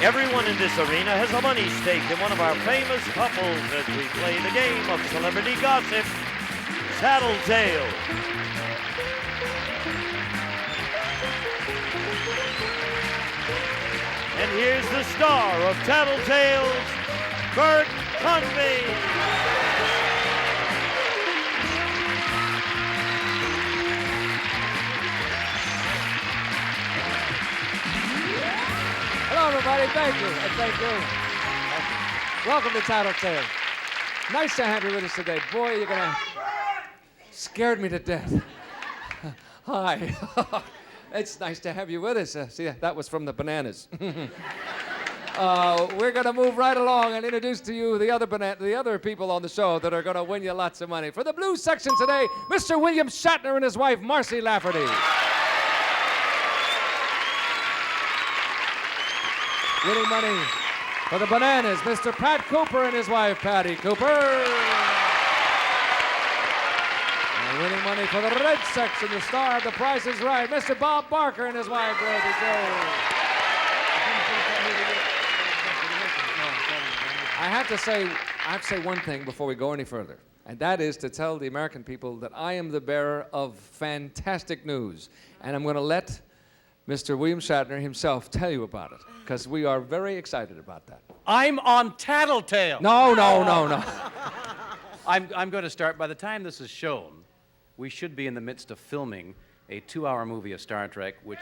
Everyone in this arena has a money stake in one of our famous couples as we play the game of celebrity gossip, Tattletales. And here's the star of Tattletales, Bert Convey. Hello, everybody. Thank you. Thank you. Welcome to Tattletales. Nice to have you with us today. Boy, you're gonna scared me to death. Hi. It's nice to have you with us. See, that was from the bananas. We're gonna move right along and introduce to you the other people on the show that are gonna win you lots of money. For the blue section today, Mr. William Shatner and his wife, Marcy Lafferty. Winning money for the bananas, Mr. Pat Cooper and his wife, Patty Cooper. And winning money for the red section, the star of The Price is Right, Mr. Bob Barker and his wife, Dorothy Jones. I have to say one thing before we go any further, and that is to tell the American people that I am the bearer of fantastic news, and I'm going to let Mr. William Shatner himself tell you about it, because we are very excited about that. I'm on Tattletale. No. I'm going to start. By the time this is shown, we should be in the midst of filming a 2-hour movie of Star Trek, which...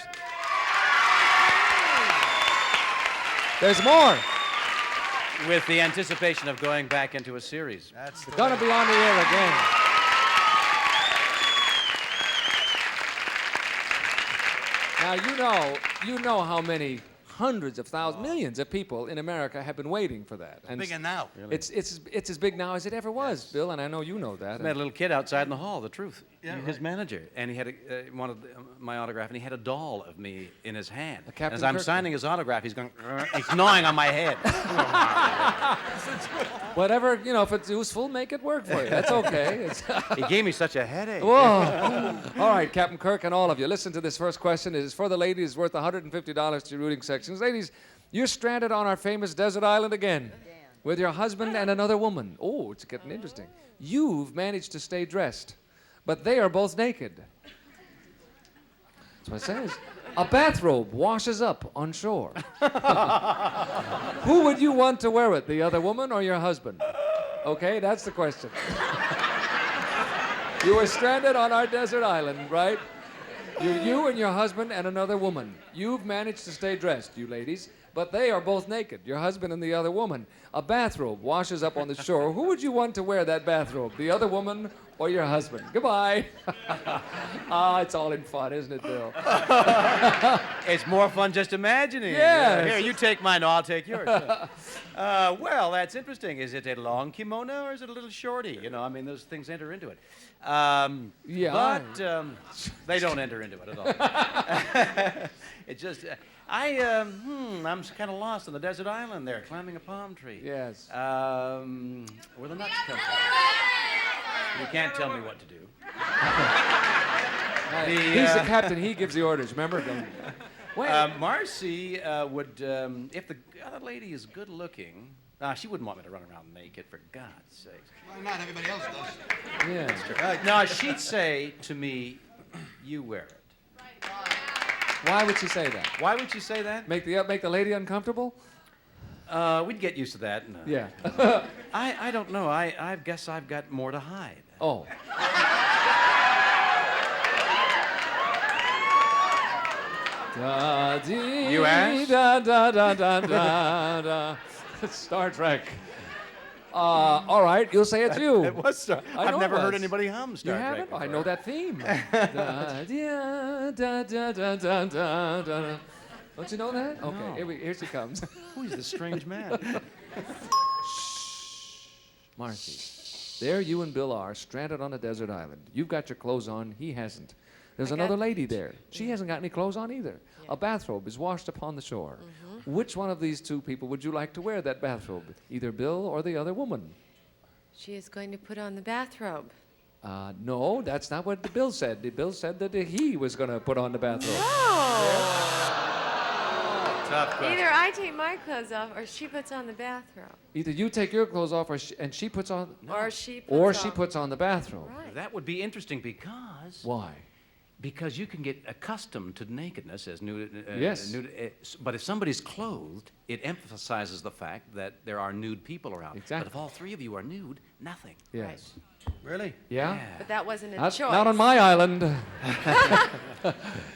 There's more. With the anticipation of going back into a series. It's going to be on the air again. Now, you know how many hundreds of thousands, millions of people in America have been waiting for that. And bigger now. Really? It's as big now as it ever was, yes. Bill, and I know you know that. I met a little kid outside in the hall, the truth. Yeah, his manager. And he had wanted my autograph, and he had a doll of me in his hand. Captain As I'm Kirk. signing his autograph, he's going, he's gnawing on my head. Whatever, if it's useful, make it work for you. That's okay. He gave me such a headache. Whoa. All right, Captain Kirk and all of you, listen to this first question. It is for the ladies, worth $150 to rooting sections. Ladies, you're stranded on our famous desert island again with your husband and another woman. Oh, it's getting interesting. You've managed to stay dressed, but they are both naked. That's what it says. A bathrobe washes up on shore. Who would you want to wear it, the other woman or your husband? Okay, that's the question. You were stranded on our desert island, right? You and your husband and another woman. You've managed to stay dressed, you ladies, but they are both naked, your husband and the other woman. A bathrobe washes up on the shore. Who would you want to wear that bathrobe, the other woman or your husband? Goodbye. It's all in fun, isn't it, Bill? It's more fun just imagining. Yes. Here, you take mine, I'll take yours. Well, that's interesting. Is it a long kimono or is it a little shorty? Those things enter into it. Yeah. But they don't enter into it at all. It just... I'm kind of lost on the desert island there, climbing a palm tree. Yes. Where the nuts come from. You can't tell me what to do. He's the captain. He gives the orders, remember? Marcy would, if the other lady is good looking, she wouldn't want me to run around naked, for God's sake. Why not? Everybody else does. Yeah. That's true. No, she'd say to me, you wear it. Why would she say that? Why would she say that? Make the lady uncomfortable? We'd get used to that. No. Yeah. I don't know. I guess I've got more to hide. Oh. You asked? Star Trek. All right, you'll say it's you. It was Star. I've never heard anybody hum Star You Trek. haven't? Before. I know that theme. Don't you know that? Okay, No. here she comes. Who's this strange man? Shh. Marcy, there you and Bill are, stranded on a desert island. You've got your clothes on, he hasn't. There's another lady there. She hasn't got any clothes on either. Yeah. A bathrobe is washed upon the shore. Mm-hmm. Which one of these two people would you like to wear that bathrobe? Either Bill or the other woman? She is going to put on the bathrobe. No, that's not what the Bill said. The Bill said that he was going to put on the bathrobe. No! Tough question. Either I take my clothes off or she puts on the bathrobe. Either you take your clothes off, and she puts on, Or she puts or on. she puts on the bathrobe. Right. That would be interesting because Why? because you can get accustomed to nakedness as nude. Yes. But if somebody's clothed, it emphasizes the fact that there are nude people around. Exactly. But if all three of you are nude, nothing. Yes. Really? Yeah? But that wasn't a Not, choice. not on my island.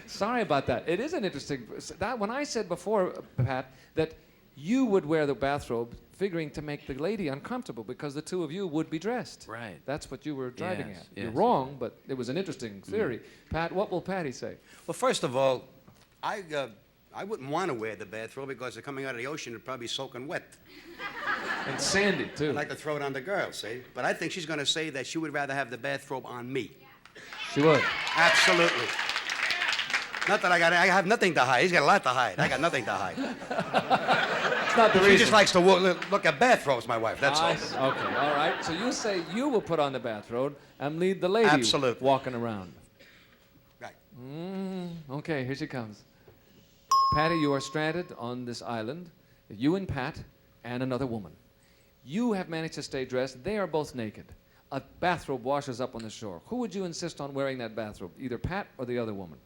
Sorry about that. It is an interesting. That when I said before, Pat, that you would wear the bathrobe, figuring to make the lady uncomfortable because the two of you would be dressed. Right. That's what you were driving Yes, at. yes. You're wrong, but it was an interesting theory. Pat, what will Patty say? Well, first of all, I wouldn't want to wear the bathrobe because they're coming out of the ocean, it'd probably be soaking wet. And Sandy too. I'd like to throw it on the girl, see? But I think she's going to say that she would rather have the bathrobe on me. She would. Absolutely. Not that I have nothing to hide. He's got a lot to hide. I got nothing to hide. It's not the She reason. just likes to look at bathrobes, my wife. That's all. Okay, all right. So you say you will put on the bathrobe and lead the lady Absolutely. walking around. Right. Okay, here she comes. Patty, you are stranded on this island. You and Pat and another woman. You have managed to stay dressed. They are both naked. A bathrobe washes up on the shore. Who would you insist on wearing that bathrobe? Either Pat or the other woman?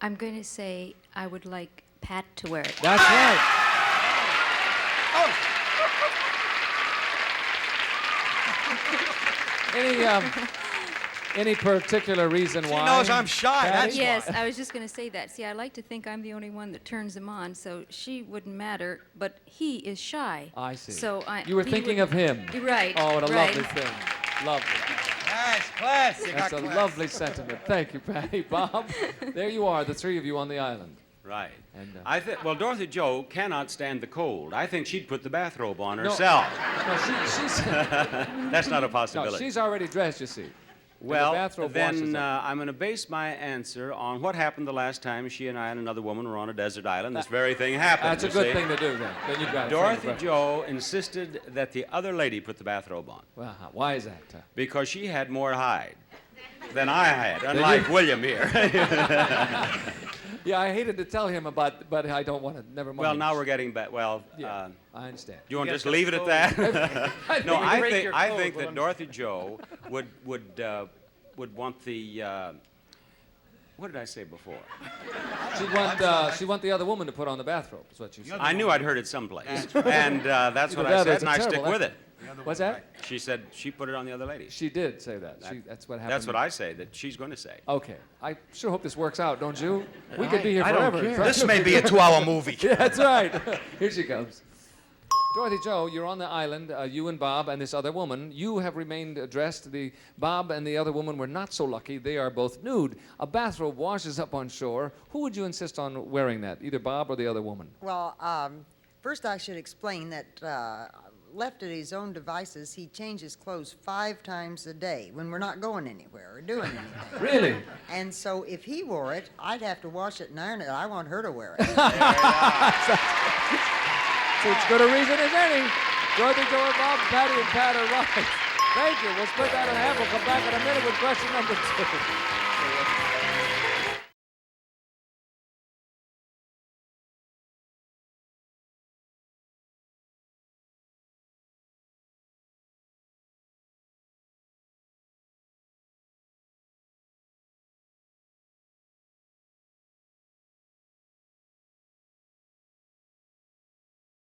I'm going to say I would like Pat to wear it. That's right. Any particular reason She why? knows I'm shy. Patty? That's Yes, I was just going to say that. See, I like to think I'm the only one that turns him on, so she wouldn't matter, but he is shy. I see. So You were he thinking would- of him. Right. Oh, what a right. lovely thing. Lovely. Nice, class. You That's got a class. lovely sentiment. Thank you, Patty. Bob, there you are, the three of you on the island. Right. And, I think. Well, Dorothy Joe cannot stand the cold. I think she'd put the bathrobe on No. herself. No, she's, That's not a no, possibility. she's already dressed, you see. And well, the bathrobe washes then up. I'm going to base my answer on what happened the last time she and I and another woman were on a desert island. This very thing happened. That's a you good see. thing to do then. Then you've got Dorothy it. Joe insisted that the other lady put the bathrobe on Well, why is that? because she had more hide than I had, unlike William here. Yeah, I hated to tell him about, but I don't want to. Never mind. Well, now we're getting back. Well, Yeah, I understand. you want to guys just leave it at that? No, I think your I clothes think will that Dorothy Joe would want the. What did I say before? She'd want the other woman to put on the bathrobe. Is what you said. I knew I'd heard it someplace, and that's what Either I that or said, it's and I stick terrible with it. What's that? She said she put it on the other lady. She did say that. That's what happened. That's what I say that she's going to say. Okay. I sure hope this works out, don't you? We could be here I don't forever. care. This may be a 2-hour movie. Yeah, that's right. Here she comes. Dorothy Joe, you're on the island, you and Bob and this other woman. You have remained dressed. Bob and the other woman were not so lucky. They are both nude. A bathrobe washes up on shore. Who would you insist on wearing that? Either Bob or the other woman? Well, first I should explain that left at his own devices, he changes clothes 5 times a day when we're not going anywhere or doing anything. Really? And so if he wore it, I'd have to wash it and iron it. I want her to wear it. So it's good a reason as any. Dorothy Joe and Bob, Patty and Pat are right. Thank you. We'll split that in half. We'll come back in a minute with question number 2.